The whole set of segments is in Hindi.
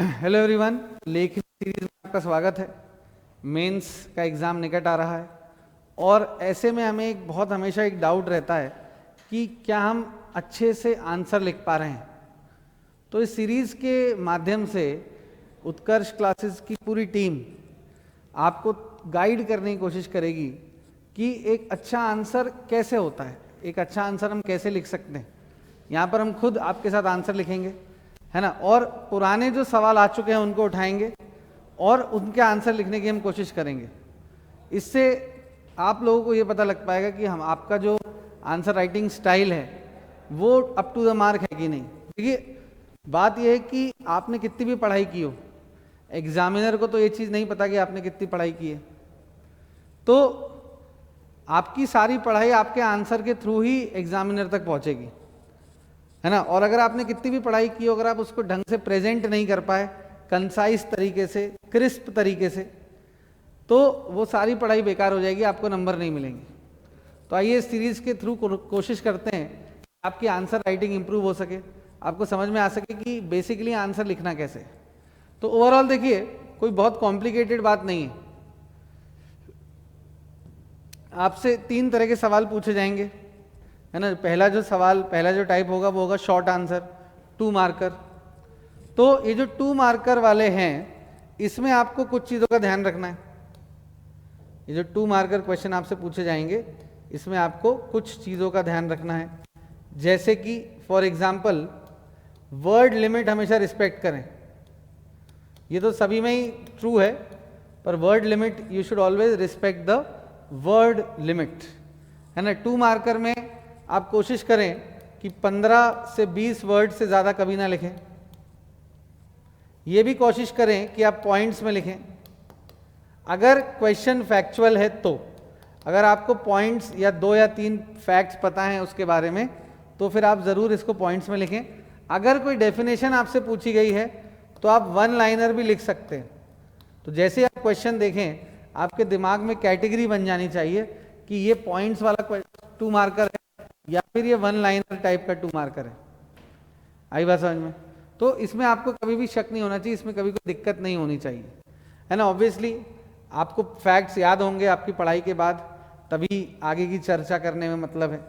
हेलो एवरीवन, लेखनी सीरीज में आपका स्वागत है। मेंस का एग्ज़ाम निकट आ रहा है और ऐसे में हमें हमेशा एक डाउट रहता है कि क्या हम अच्छे से आंसर लिख पा रहे हैं। तो इस सीरीज़ के माध्यम से उत्कर्ष क्लासेस की पूरी टीम आपको गाइड करने की कोशिश करेगी कि एक अच्छा आंसर कैसे होता है, एक अच्छा आंसर हम कैसे लिख सकते हैं। यहाँ पर हम खुद आपके साथ आंसर लिखेंगे, है ना, और पुराने जो सवाल आ चुके हैं उनको उठाएंगे और उनके आंसर लिखने की हम कोशिश करेंगे। इससे आप लोगों को ये पता लग पाएगा कि हम आपका जो आंसर राइटिंग स्टाइल है वो अप टू द मार्क है कि नहीं। देखिए, बात यह है कि आपने कितनी भी पढ़ाई की हो, एग्जामिनर को तो ये चीज़ नहीं पता कि आपने कितनी पढ़ाई की है। तो आपकी सारी पढ़ाई आपके आंसर के थ्रू ही एग्जामिनर तक पहुंचेगी, है ना। और अगर आपने कितनी भी पढ़ाई की हो, अगर आप उसको ढंग से प्रेजेंट नहीं कर पाए, कंसाइज तरीके से, क्रिस्प तरीके से, तो वो सारी पढ़ाई बेकार हो जाएगी, आपको नंबर नहीं मिलेंगे। तो आइए इस सीरीज के थ्रू कोशिश करते हैं कि आपकी आंसर राइटिंग इंप्रूव हो सके, आपको समझ में आ सके कि बेसिकली आंसर लिखना कैसे है। तो ओवरऑल देखिए, कोई बहुत कॉम्प्लिकेटेड बात नहीं है। आपसे 3 तरह के सवाल पूछे जाएंगे, है ना। पहला जो टाइप होगा वो होगा शॉर्ट आंसर, 2 मार्कर। तो ये जो 2 मार्कर वाले हैं, इसमें आपको कुछ चीज़ों का ध्यान रखना है। ये जो 2 मार्कर क्वेश्चन आपसे पूछे जाएंगे, इसमें आपको कुछ चीज़ों का ध्यान रखना है। जैसे कि फॉर एग्जाम्पल, वर्ड लिमिट हमेशा रिस्पेक्ट करें। ये तो सभी में ही ट्रू है, पर word limit you should always respect the word limit, है ना। 2 मार्कर में आप कोशिश करें कि 15 से 20 वर्ड से ज़्यादा कभी ना लिखें। ये भी कोशिश करें कि आप पॉइंट्स में लिखें। अगर क्वेश्चन फैक्चुअल है तो, अगर आपको पॉइंट्स या 2 या 3 फैक्ट्स पता हैं उसके बारे में, तो फिर आप ज़रूर इसको पॉइंट्स में लिखें। अगर कोई डेफिनेशन आपसे पूछी गई है तो आप 1 लाइनर भी लिख सकते हैं। तो जैसे आप क्वेश्चन देखें, आपके दिमाग में कैटेगरी बन जानी चाहिए कि ये पॉइंट्स वाला 2 मार्कर है या फिर ये 1 लाइनर टाइप का 2 मार्कर है। आई बात समझ में? तो इसमें आपको कभी भी शक नहीं होना चाहिए, इसमें कभी कोई दिक्कत नहीं होनी चाहिए, है ना। ऑब्वियसली आपको फैक्ट्स याद होंगे आपकी पढ़ाई के बाद, तभी आगे की चर्चा करने में मतलब है।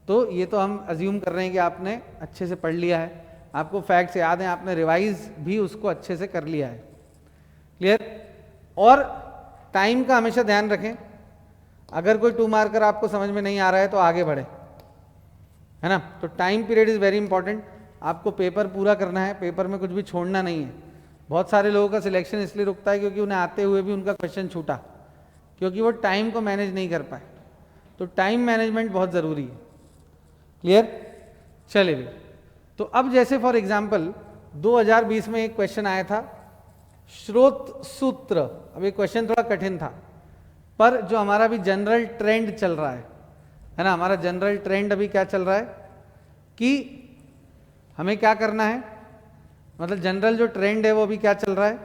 तो ये तो हम अज्यूम कर रहे हैं कि आपने अच्छे से पढ़ लिया है, आपको फैक्ट्स याद हैं, आपने रिवाइज भी उसको अच्छे से कर लिया है। क्लियर? और टाइम का हमेशा ध्यान रखें। अगर कोई 2 मार्कर आपको समझ में नहीं आ रहा है तो आगे बढ़े, है ना। तो time period is very important. आपको पेपर पूरा करना है, पेपर में कुछ भी छोड़ना नहीं है। बहुत सारे लोगों का सिलेक्शन इसलिए रुकता है क्योंकि उन्हें आते हुए भी उनका क्वेश्चन छूटा, क्योंकि वो टाइम को मैनेज नहीं कर पाए। तो टाइम मैनेजमेंट बहुत ज़रूरी है। क्लियर? चलिए भी, तो अब जैसे फॉर एग्जाम्पल 2020 में एक क्वेश्चन आया था, स्रोत सूत्र। अब ये क्वेश्चन थोड़ा कठिन था, पर जो हमारा भी जनरल ट्रेंड चल रहा है ना, हमारा जनरल ट्रेंड अभी क्या चल रहा है कि हमें क्या करना है, मतलब जनरल जो ट्रेंड है वो अभी क्या चल रहा है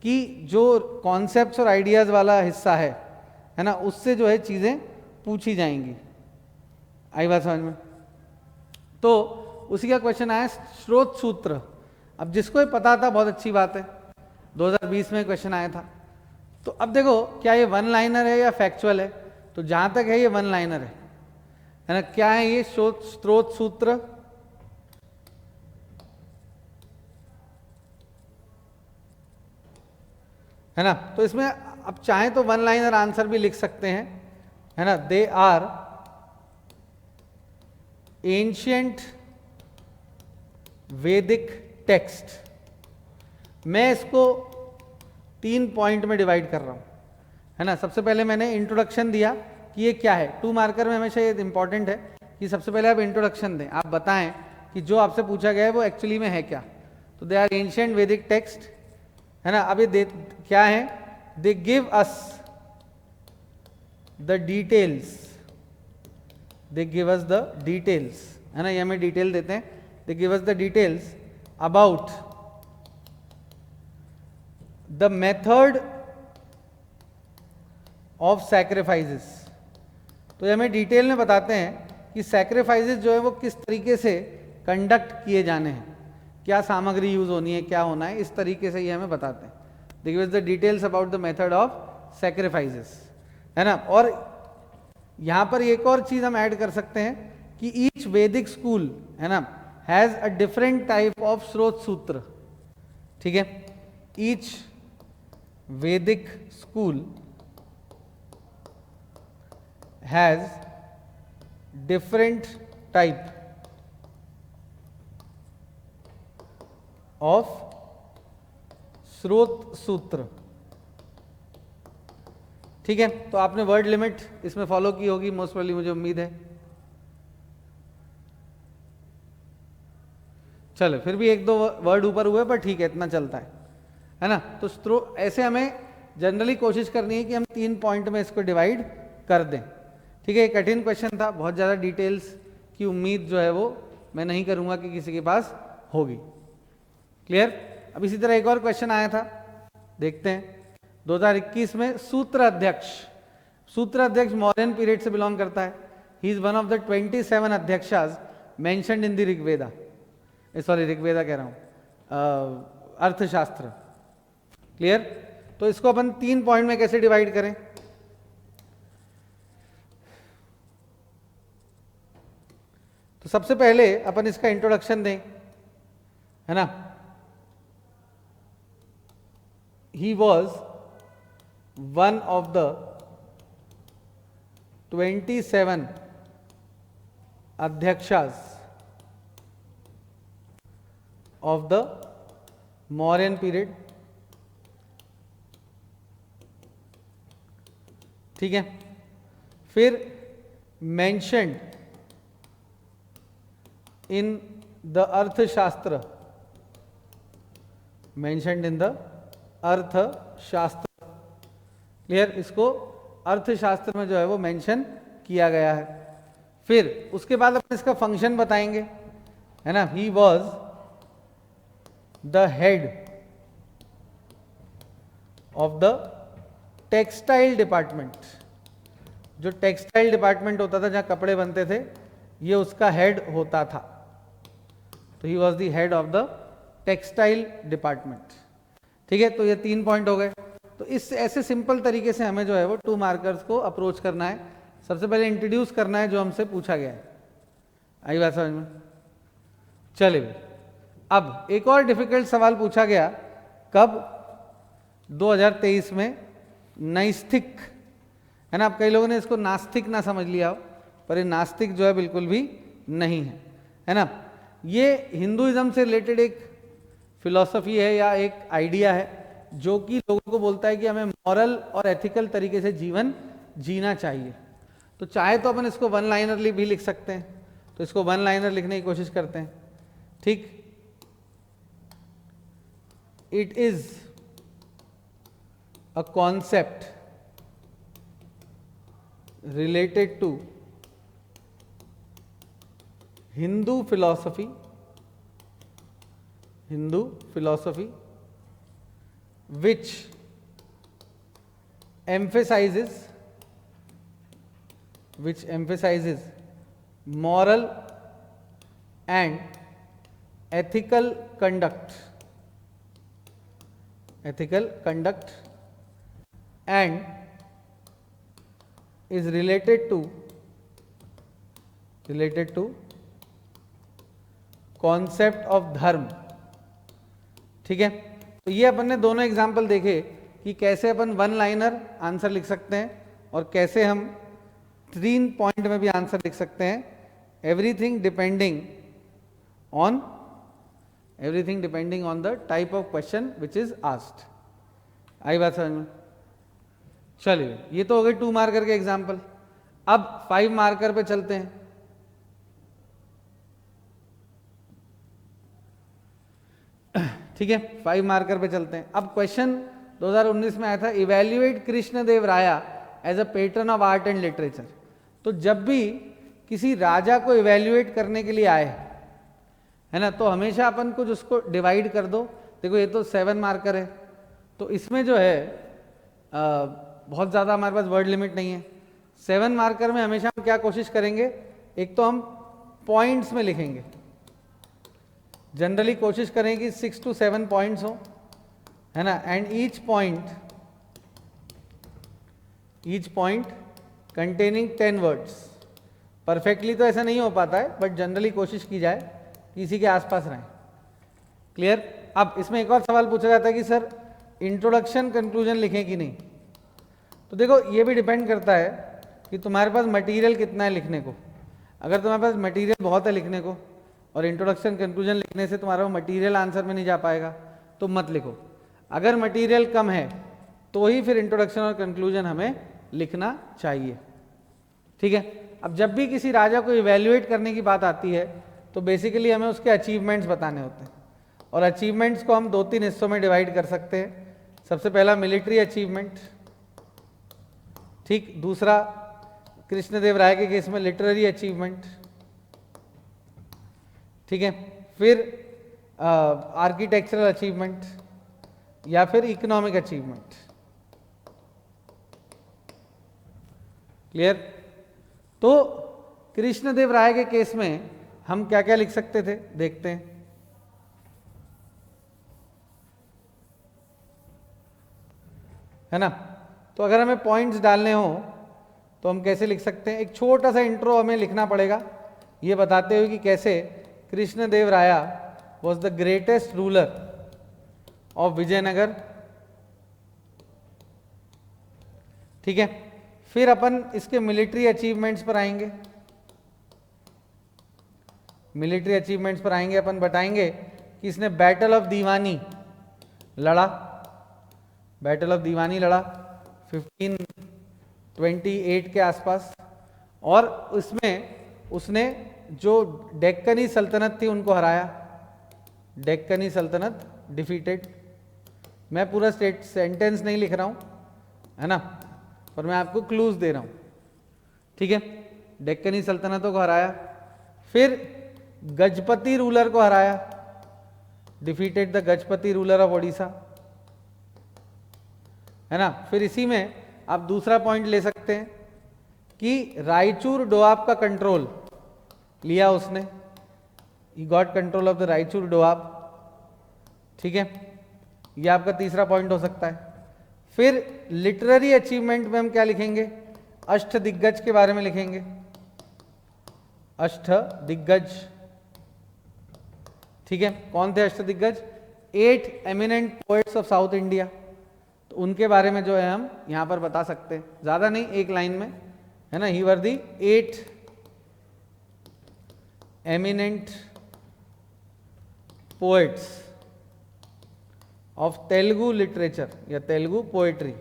कि जो कॉन्सेप्ट्स और आइडियाज़ वाला हिस्सा है ना, उससे जो है चीज़ें पूछी जाएंगी। आई बात समझ में? तो उसी का क्वेश्चन आया, स्रोत सूत्र। अब जिसको ये पता था बहुत अच्छी बात है, 2020 में क्वेश्चन आया था। तो अब देखो, क्या ये 1 लाइनर है या फैक्चुअल है? तो जहां तक है ये 1 लाइनर है ना। क्या है ये स्रोत सूत्र? है ना। तो इसमें अब चाहे तो 1 लाइनर आंसर भी लिख सकते हैं, है ना। दे आर एंशिएंट वैदिक टेक्स्ट। मैं इसको 3 पॉइंट में डिवाइड कर रहा हूं, है ना। सबसे पहले मैंने इंट्रोडक्शन दिया कि ये क्या है। 2 मार्कर में हमेशा ये इंपॉर्टेंट है कि सबसे पहले आप इंट्रोडक्शन दें, आप बताएं कि जो आपसे पूछा गया है वो एक्चुअली में है क्या। तो दे आर एंशिएंट वैदिक टेक्स्ट, है ना। अब ये क्या है? They give us the details, they give us the details, है ना। ये हमें डिटेल देते हैं। They give us the details about the method of sacrifices. तो ये हमें डिटेल में बताते हैं कि सैक्रिफाइसेस जो है वो किस तरीके से कंडक्ट किए जाने हैं, क्या सामग्री यूज होनी है, क्या होना है, इस तरीके से ये हमें बताते हैं। They give us the details about the method of sacrifices, है ना। और यहां पर एक और चीज हम ऐड कर सकते हैं कि ईच वैदिक स्कूल, है ना, has a different type of स्रोत सूत्र, ठीक है। ईच वैदिक school has different type of स्रोत सूत्र, ठीक है। तो आपने वर्ड लिमिट इसमें फॉलो की होगी मोस्ट प्रोबेबली, मुझे उम्मीद है। चलो फिर भी एक दो वर्ड ऊपर हुए, पर ठीक है, इतना चलता है ना। तो ऐसे हमें जनरली कोशिश करनी है कि हम 3 पॉइंट में इसको डिवाइड कर दें, ठीक है। एक कठिन क्वेश्चन था, बहुत ज़्यादा डिटेल्स की उम्मीद जो है वो मैं नहीं करूंगा कि किसी के पास होगी। क्लियर। अब इसी तरह एक और क्वेश्चन आया था, देखते हैं। 2021 में सूत्र अध्यक्ष मौर्यन पीरियड से बिलोंग करता है। He is one of the 27 अध्यक्षास mentioned in the Rigveda, sorry Rigveda कह रहा हूं, अर्थशास्त्र। क्लियर। तो इसको अपन 3 पॉइंट में कैसे डिवाइड करें? तो सबसे पहले अपन इसका इंट्रोडक्शन दें, है ना। He was one of the 27 adhyakshas of the Mauryan period, ठीक है। फिर mentioned in the अर्थशास्त्र, mentioned in the अर्थशास्त्र। क्लियर। इसको अर्थशास्त्र में जो है वो मेंशन किया गया है। फिर उसके बाद अपन इसका फंक्शन बताएंगे, है ना। He was the head of the textile department. जो टेक्सटाइल डिपार्टमेंट होता था, जहां कपड़े बनते थे, ये उसका हेड होता था। तो he was the head of the textile department, ठीक है। तो ये 3 पॉइंट हो गए। तो इस ऐसे सिंपल तरीके से हमें जो है वो 2 मार्कर्स को अप्रोच करना है। सबसे पहले इंट्रोड्यूस करना है जो हमसे पूछा गया है। आई बात समझ में? चलिए, अब एक और डिफिकल्ट सवाल पूछा गया, कब? 2023 में नैस्तिक, है ना। अब कई लोगों ने इसको नास्तिक ना समझ लिया हो, पर ये नास्तिक जो है बिल्कुल भी नहीं है ना। ये हिंदुइज्म से रिलेटेड एक फिलॉसफी है या एक आइडिया है, जो कि लोगों को बोलता है कि हमें मॉरल और एथिकल तरीके से जीवन जीना चाहिए। तो चाहे तो अपन इसको 1 लाइनर भी लिख सकते हैं, तो इसको 1 लाइनर लिखने की कोशिश करते हैं, ठीक। It is a concept related to Hindu philosophy which emphasizes moral and ethical conduct and is related to concept of धर्म, ठीक है। तो ये अपन ने दोनों एग्जाम्पल देखे कि कैसे अपन 1 लाइनर आंसर लिख सकते हैं और कैसे हम 3 पॉइंट में भी आंसर लिख सकते हैं। Everything depending on the type of question which is asked. आई बात समझ में? चलिए, ये तो हो गए 2 मार्कर के एग्जाम्पल। अब 5 मार्कर पे चलते हैं। ठीक है, 5 मार्कर पे चलते हैं। अब क्वेश्चन 2019 में आया था, evaluate Krishnadeva Raya as a pattern of art and literature. तो जब भी किसी राजा को इवेल्युएट करने के लिए आए, है ना, तो हमेशा अपन कुछ उसको डिवाइड कर दो। देखो ये तो 7 मार्कर है, तो इसमें जो है बहुत ज़्यादा हमारे पास वर्ड लिमिट नहीं है। 7 मार्कर में हमेशा हम क्या कोशिश करेंगे, एक तो हम पॉइंट्स में लिखेंगे, जनरली कोशिश करें कि 6 to 7 पॉइंट्स हो, है ना, and each point containing 10 words. Perfectly तो ऐसा नहीं हो पाता है, बट जनरली कोशिश की जाए कि इसी के आसपास रहें। क्लियर? अब इसमें एक और सवाल पूछा जाता है कि सर इंट्रोडक्शन कंक्लूजन लिखें कि नहीं। तो देखो ये भी डिपेंड करता है कि तुम्हारे पास मटेरियल कितना है लिखने को। अगर तुम्हारे पास मटेरियल बहुत है लिखने को और इंट्रोडक्शन कंक्लूजन लिखने से तुम्हारा मटेरियल आंसर में नहीं जा पाएगा तो मत लिखो। अगर मटेरियल कम है तो ही फिर इंट्रोडक्शन और कंक्लूजन हमें लिखना चाहिए। ठीक है? अब जब भी किसी राजा को इवेल्युएट करने की बात आती है तो बेसिकली हमें उसके अचीवमेंट्स बताने होते हैं, और अचीवमेंट्स को हम 2-3 हिस्सों में डिवाइड कर सकते हैं। सबसे पहला मिलिट्री अचीवमेंट, ठीक, दूसरा कृष्णदेव राय के केस में लिटरेरी अचीवमेंट, ठीक है, फिर आर्किटेक्चरल अचीवमेंट या फिर इकोनॉमिक अचीवमेंट। क्लियर? तो कृष्णदेव राय के केस में हम क्या क्या लिख सकते थे, देखते हैं। है ना? तो अगर हमें पॉइंट्स डालने हो तो हम कैसे लिख सकते हैं? एक छोटा सा इंट्रो हमें लिखना पड़ेगा ये बताते हुए कि कैसे Krishnadeva Raya was the greatest ruler of Vijayanagar. ठीक है? फिर अपन इसके मिलिट्री अचीवमेंट्स पर आएंगे। मिलिट्री अचीवमेंट्स पर आएंगे, अपन बताएंगे कि इसने बैटल ऑफ दीवानी लड़ा, बैटल ऑफ दीवानी लड़ा 1528 के आसपास, और उसमें उसने जो डेक्कनी सल्तनत थी उनको हराया। डेक्कनी सल्तनत डिफीटेड। मैं पूरा सेंटेंस नहीं लिख रहा हूं, है ना, पर मैं आपको क्लूज दे रहा हूं। ठीक है? डेक्कनी सल्तनतों को हराया, फिर गजपति रूलर को हराया, defeated the Gajapati ruler of Odisha, है ना। फिर इसी में आप दूसरा पॉइंट ले सकते हैं कि रायचूर डोआब का कंट्रोल लिया उसने, he got control of the Raichur Doab. ठीक है? यह आपका तीसरा पॉइंट हो सकता है। फिर लिटरेरी अचीवमेंट में हम क्या लिखेंगे? अष्टदिग्गज के बारे में लिखेंगे। अष्टदिग्गज, ठीक है, कौन थे अष्टदिग्गज? 8 eminent poets of south India. तो उनके बारे में जो है हम यहां पर बता सकते हैं, ज्यादा नहीं, एक लाइन में, है ना। ही वर दी 8 eminent poets of Telugu literature या तेलुगु पोएट्री।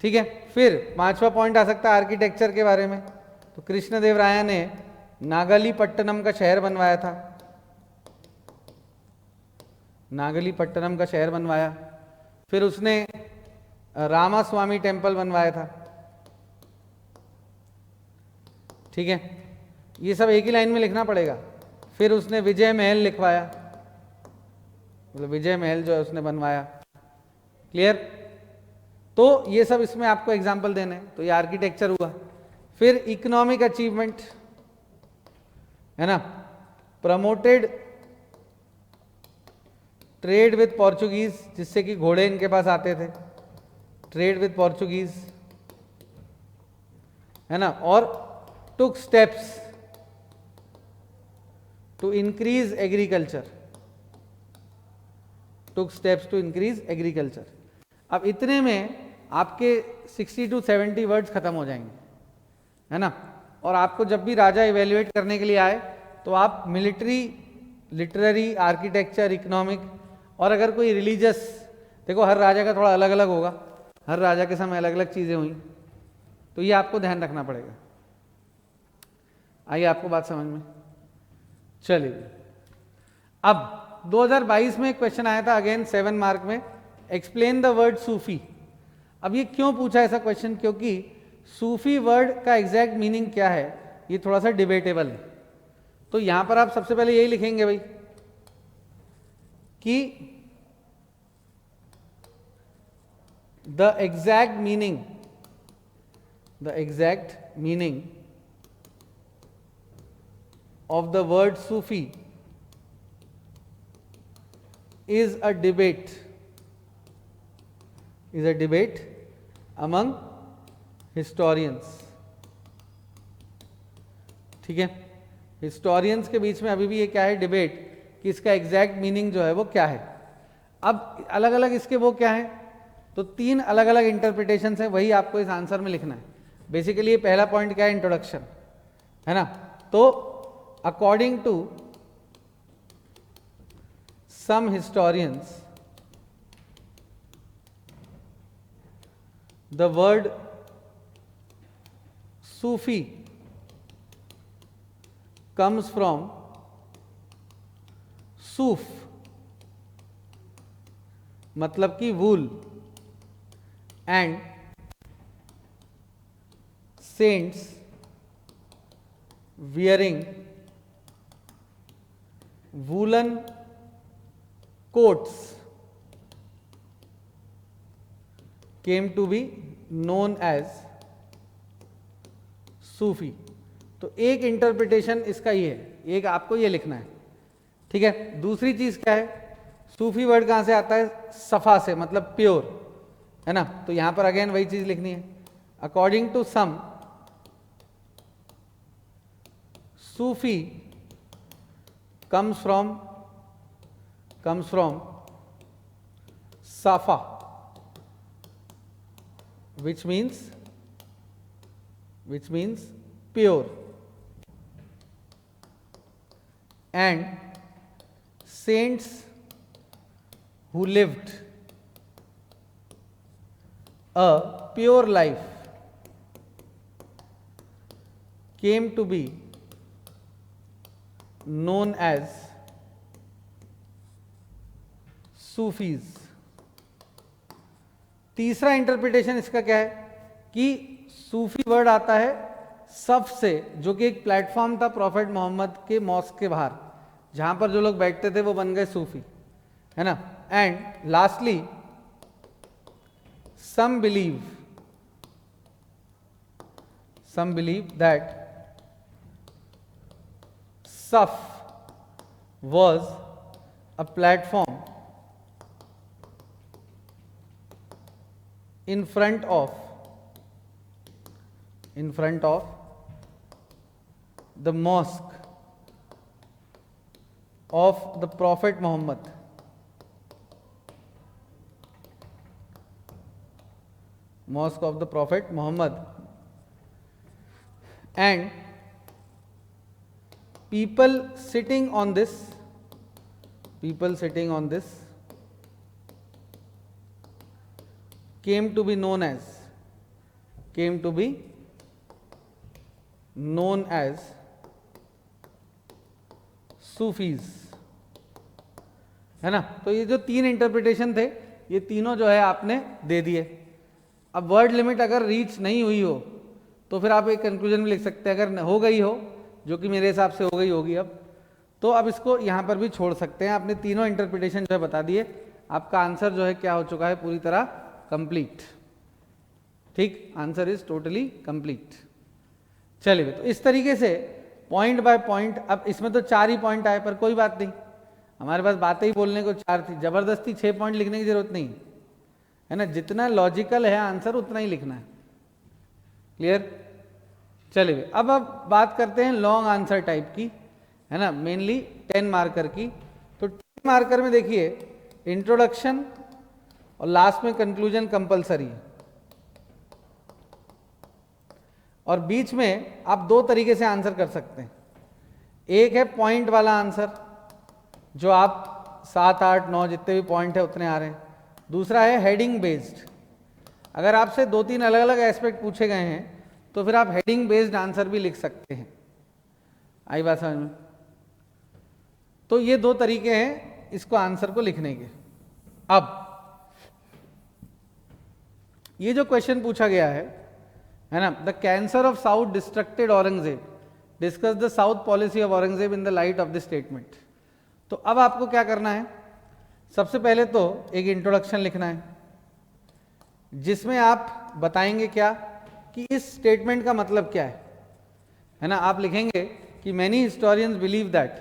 ठीक है? फिर पांचवा पॉइंट आ सकता है आर्किटेक्चर के बारे में। तो कृष्णदेव राय ने नागलीपट्टनम का शहर बनवाया था, नागलीपट्टनम का शहर बनवाया। फिर उसने रामास्वामी टेम्पल बनवाया था। ठीक है? ये सब एक ही लाइन में लिखना पड़ेगा। फिर उसने विजय महल लिखवाया, मतलब विजय महल जो है उसने बनवाया। क्लियर? तो ये सब इसमें आपको एग्जाम्पल देने, तो ये आर्किटेक्चर हुआ। फिर इकोनॉमिक अचीवमेंट, है ना, प्रमोटेड ट्रेड विद पोर्चुगीज, जिससे कि घोड़े इनके पास आते थे, ट्रेड विद पोर्चुगीज, है ना, और took steps to increase agriculture, took steps to increase agriculture. अब इतने में आपके 60 to 70 वर्ड्स खत्म हो जाएंगे, है ना। और आपको जब भी राजा इवेल्युएट करने के लिए आए तो आप मिलिट्री, लिटरेरी, आर्किटेक्चर, इकोनॉमिक, और अगर कोई रिलीजियस, देखो हर राजा का थोड़ा अलग अलग होगा, हर राजा के समय अलग अलग चीजें हुई, तो ये आपको ध्यान रखना पड़ेगा। आइए आपको बात समझ में। चलिए, अब 2022 में एक क्वेश्चन आया था, अगेन 7 मार्क में, एक्सप्लेन द वर्ड सूफी। अब ये क्यों पूछा ऐसा क्वेश्चन? क्योंकि सूफी वर्ड का एग्जैक्ट मीनिंग क्या है ये थोड़ा सा डिबेटेबल है। तो यहां पर आप सबसे पहले यही लिखेंगे भाई कि the exact meaning of the word Sufi is a debate among historians. ठीक है, हिस्टोरियंस के बीच में अभी भी ये क्या है, डिबेट, कि इसका एग्जैक्ट मीनिंग जो है वो क्या है. अब अलग अलग इसके वो क्या है, तो 3 अलग अलग इंटरप्रिटेशन है, वही आपको इस आंसर में लिखना है. बेसिकली ये पहला पॉइंट क्या है, इंट्रोडक्शन है ना. तो according to some historians the word Sufi comes from suf, मतलब कि wool, and saints wearing woollen coats came to be known as Sufi. तो एक इंटरप्रिटेशन इसका ये है, एक आपको ये लिखना है. ठीक है, दूसरी चीज क्या है, सूफी वर्ड कहां से आता है, सफा से, मतलब प्योर, है ना. तो यहां पर अगेन वही चीज लिखनी है. According to some Sufi comes from safa, which means pure, and saints who lived a pure life came to be known as Sufis. तीसरा इंटरप्रिटेशन इसका क्या है कि सूफी वर्ड आता है सफ से, जो कि एक प्लेटफॉर्म था प्रॉफेट मोहम्मद के मॉस्क के बाहर, जहां पर जो लोग बैठते थे वो बन गए सूफी, है ना. And lastly some believe that Saf was a platform in front of the mosque of the Prophet Muhammad. Mosque of the Prophet Muhammad, and people sitting on this came to be known as Sufis, है ना. तो ये जो 3 इंटरप्रिटेशन थे, ये तीनों जो है आपने दे दिए. अब वर्ड लिमिट अगर रीच नहीं हुई हो तो फिर आप एक कंक्लूजन में लिख सकते हैं. अगर हो गई हो, जो कि मेरे हिसाब से हो गई होगी अब, तो अब इसको यहां पर भी छोड़ सकते हैं. आपने तीनों इंटरप्रिटेशन जो है बता दिए, आपका आंसर जो है क्या हो चुका है, पूरी तरह कंप्लीट. ठीक, आंसर इज टोटली कंप्लीट. चलिए, तो इस तरीके से पॉइंट बाय पॉइंट. अब इसमें तो 4 ही पॉइंट आए, पर कोई बात नहीं, हमारे पास बातें ही बोलने को 4 थी. जबरदस्ती 6 पॉइंट लिखने की जरूरत नहीं है ना. जितना लॉजिकल है आंसर उतना ही लिखना है. क्लियर. चलिए, अब बात करते हैं लॉन्ग आंसर टाइप की, है ना, मेनली 10 मार्कर की. तो 10 मार्कर में देखिए, इंट्रोडक्शन और लास्ट में कंक्लूजन कंपलसरी है, और बीच में आप 2 तरीके से आंसर कर सकते हैं. एक है पॉइंट वाला आंसर, जो आप 7, 8, 9 जितने भी पॉइंट है उतने आ रहे हैं. दूसरा है हेडिंग बेस्ड. अगर आपसे 2-3 अलग अलग एस्पेक्ट पूछे गए हैं तो फिर आप हेडिंग बेस्ड आंसर भी लिख सकते हैं. आई बात समझ में. तो ये 2 तरीके हैं इसको आंसर को लिखने के. अब ये जो क्वेश्चन पूछा गया है ना, the cancer of south distracted Aurangzeb, discuss the south policy of Aurangzeb in the light of the statement. तो अब आपको क्या करना है, सबसे पहले तो एक इंट्रोडक्शन लिखना है, जिसमें आप बताएंगे क्या कि इस स्टेटमेंट का मतलब क्या है ना. आप लिखेंगे कि many historians believe that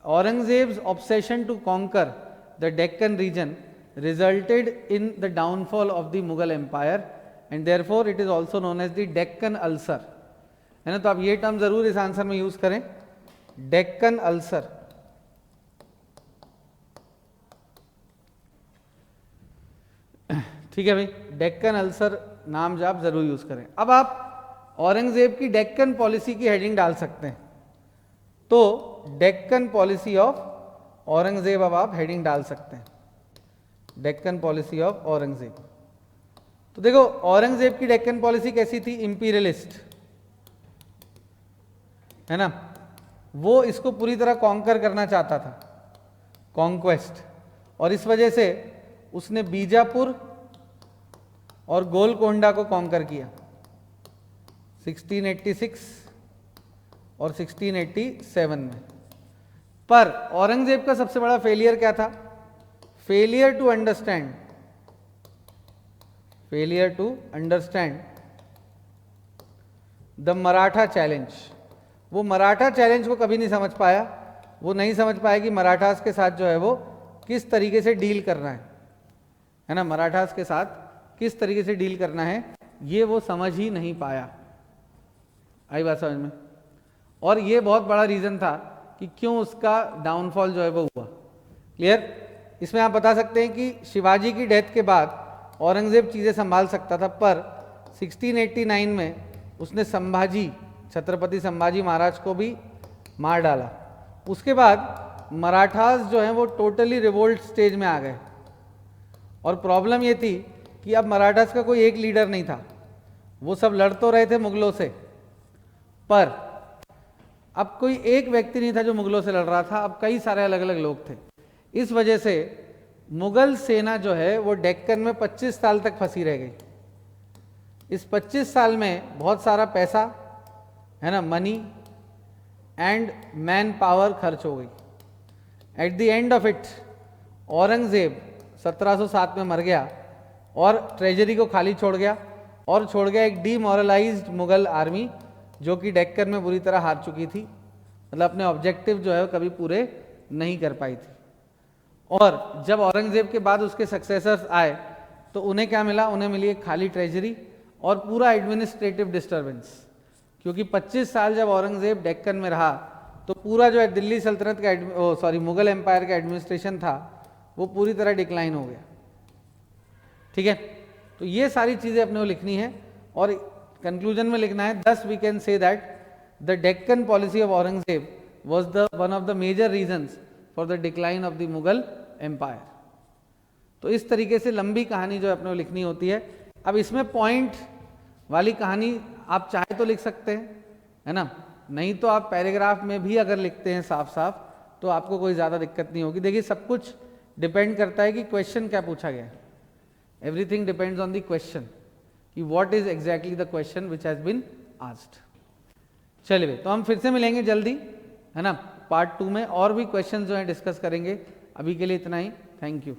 Aurangzeb's obsession to conquer the Deccan region resulted in the downfall of the Mughal Empire and therefore it is also known as the Deccan ulcer, है ना। तो आप ये टर्म जरूर इस आंसर में यूज करें, डेक्कन अल्सर। ठीक है भाई, डेक्कन अल्सर नाम जो आप जरूर यूज करें। अब आप औरंगजेब की डेक्कन पॉलिसी की हेडिंग डाल सकते हैं, तो डेक्कन पॉलिसी ऑफ औरंगजेब अब आप हेडिंग डाल सकते हैं, डेक्कन पॉलिसी ऑफ औरंगजेब। तो देखो औरंगजेब की डेक्कन पॉलिसी कैसी थी, इंपीरियलिस्ट, है ना। वो इसको पूरी तरह कॉन्कर करना चाहता था, कॉन्क्वेस्ट, और इस वजह से उसने बीजापुर और गोलकोंडा को कॉन्कर किया 1686 और 1687 में। पर औरंगजेब का सबसे बड़ा फेलियर क्या था, failure to understand the Maratha challenge. वो मराठा चैलेंज को कभी नहीं समझ पाया, वो नहीं समझ पाया कि मराठास के साथ जो है वो किस तरीके से डील करना है ना, मराठास के साथ किस तरीके से डील करना है, ये वो समझ ही नहीं पाया। आई बात समझ में। और ये बहुत बड़ा रीजन था कि क्यों उसका डाउनफॉल जो है वो हुआ। क्लियर। इसमें आप बता सकते हैं कि शिवाजी की डेथ के बाद औरंगजेब चीजें संभाल सकता था, पर 1689 में उसने संभाजी, छत्रपति संभाजी महाराज को भी मार डाला। उसके बाद मराठास जो हैं वो टोटली रिवोल्ट स्टेज में आ गए, और प्रॉब्लम ये थी कि अब मराठास का कोई एक लीडर नहीं था, वो सब लड़ तो रहे थे मुगलों से, पर अब कोई एक व्यक्ति नहीं था जो मुगलों से लड़ रहा था, अब कई सारे अलग अलग लोग थे। इस वजह से मुगल सेना जो है वो डेक्कन में 25 साल तक फंसी रह गई। इस 25 साल में बहुत सारा पैसा, है ना, मनी एंड मैन पावर खर्च हो गई। At the end of it Aurangzeb 1707 में मर गया और ट्रेजरी को खाली छोड़ गया, और छोड़ गया एक डीमोरलाइज्ड मुगल आर्मी जो कि डेक्कन में बुरी तरह हार चुकी थी, मतलब अपने ऑब्जेक्टिव जो है कभी पूरे नहीं कर पाई थी। और जब औरंगजेब के बाद उसके सक्सेसर्स आए तो उन्हें क्या मिला, उन्हें मिली एक खाली ट्रेजरी और पूरा एडमिनिस्ट्रेटिव डिस्टर्बेंस, क्योंकि 25 साल जब औरंगजेब डेक्कन में रहा तो पूरा जो है दिल्ली सल्तनत का मुगल एम्पायर का एडमिनिस्ट्रेशन था वो पूरी तरह डिक्लाइन हो गया। ठीक है, तो ये सारी चीजें अपने को लिखनी है और कंक्लूजन में लिखना है, thus we can say that the Deccan policy of Aurangzeb was the one of the major reasons for the decline of the Mughal empire। तो इस तरीके से लंबी कहानी जो अपने को लिखनी होती है। अब इसमें पॉइंट वाली कहानी आप चाहे तो लिख सकते हैं, है ना, नहीं तो आप पैराग्राफ में भी अगर लिखते हैं साफ साफ तो आपको कोई ज़्यादा दिक्कत नहीं होगी। देखिए सब कुछ डिपेंड करता है कि क्वेश्चन क्या पूछा गया है। Everything depends on the question कि what is exactly the question which has been asked. चलिए तो हम फिर से मिलेंगे जल्दी, है ना, पार्ट 2 में और भी क्वेश्चन जो है डिस्कस करेंगे। अभी के लिए इतना ही, थैंक यू।